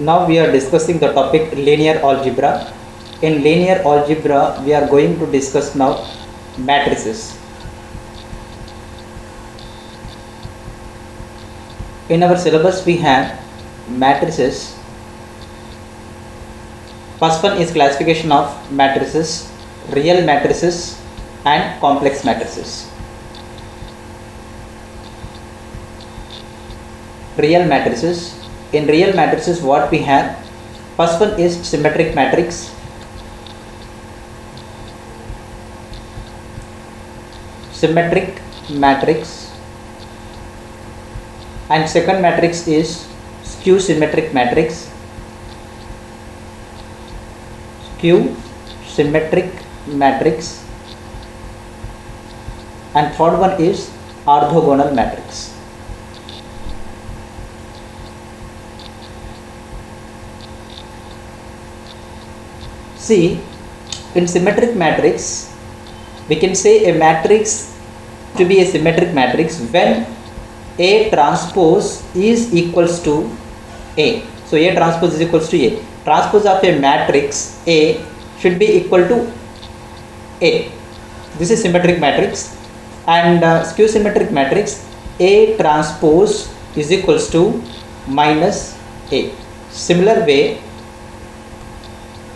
Now we are discussing the topic linear algebra. In linear algebra, we are going to discuss now matrices. In our syllabus, we have matrices. First one is classification of matrices, real matrices and complex matrices. Real matrices. In real matrices, what we have, first one is symmetric matrix. Symmetric matrix, and second matrix is skew symmetric matrix. Skew symmetric matrix, and third one is orthogonal matrix. See, in symmetric matrix, we can say a matrix to be a symmetric matrix when A transpose is equals to A. So A transpose is equals to A. Transpose of a matrix A should be equal to A. This is symmetric matrix. And skew symmetric matrix, A transpose is equals to minus A. Similar way,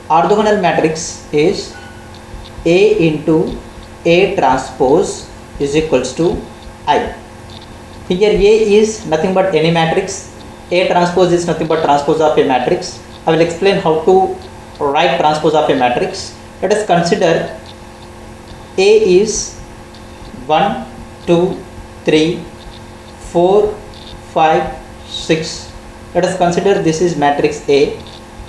orthogonal matrix is A into A transpose is equals to I. Here A is nothing but any matrix, A transpose is nothing but transpose of a matrix. I will explain how to write transpose of a matrix. Let us consider A is 1, 2, 3, 4, 5, 6. Let us consider this is matrix A,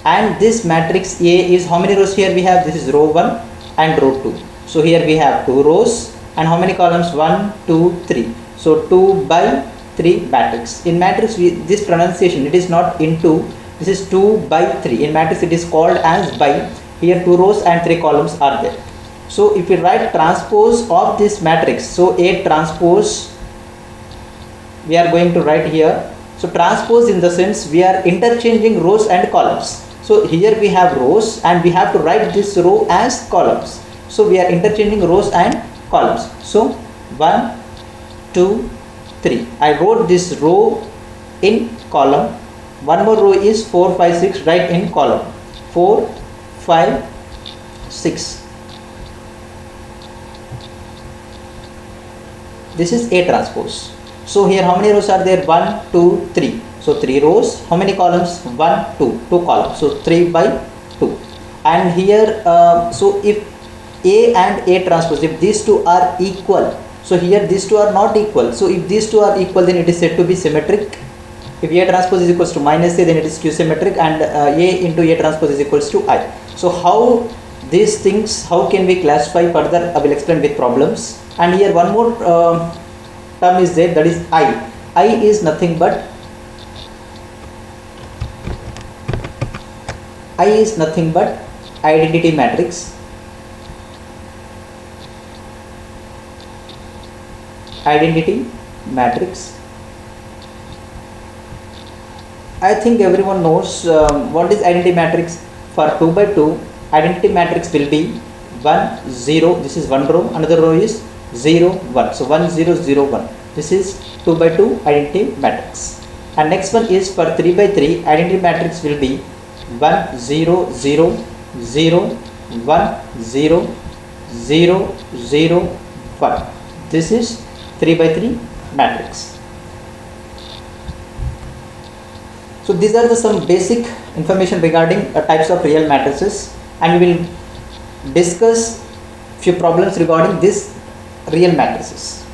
and this matrix A is, how many rows here we have? This is row 1 and row 2. So here we have 2 rows and how many columns? 1, 2, 3. So 2 by 3 matrix. In matrix, this pronunciation, it is not into, this is 2 by 3. In matrix it is called as by. Here 2 rows and 3 columns are there. So if we write transpose of this matrix, so A transpose we are going to write here. So transpose in the sense we are interchanging rows and columns. So here we have rows and we have to write this row as columns. So we are interchanging rows and columns. So 1, 2, 3. I wrote this row in column. One more row is 4, 5, 6. Write in column 4, 5, 6. This is A transpose. So here how many rows are there? 1, 2, 3. So 3 rows. How many columns? 1, 2. 2 columns. So 3 by 2. And here, so if A and A transpose, if these two are equal, so here these two are not equal. So if these two are equal, then it is said to be symmetric. If A transpose is equals to minus A, then it is skew symmetric, and A into A transpose is equals to I. So how these things, how can we classify further? I will explain with problems. And here one more term is there, that is I. I is nothing but identity matrix. Identity matrix. I think everyone knows what is identity matrix. For 2 by 2, identity matrix will be 1, 0. This is one row. Another row is 0, 1. So 1, 0, 0, 1. This is 2 by 2 identity matrix. And next one is for 3 by 3, identity matrix will be 1, 0, 0, 0, 1, 0, 0, 0, 1. This is 3 by 3 matrix. So these are some basic information regarding types of real matrices, and we will discuss few problems regarding these real matrices.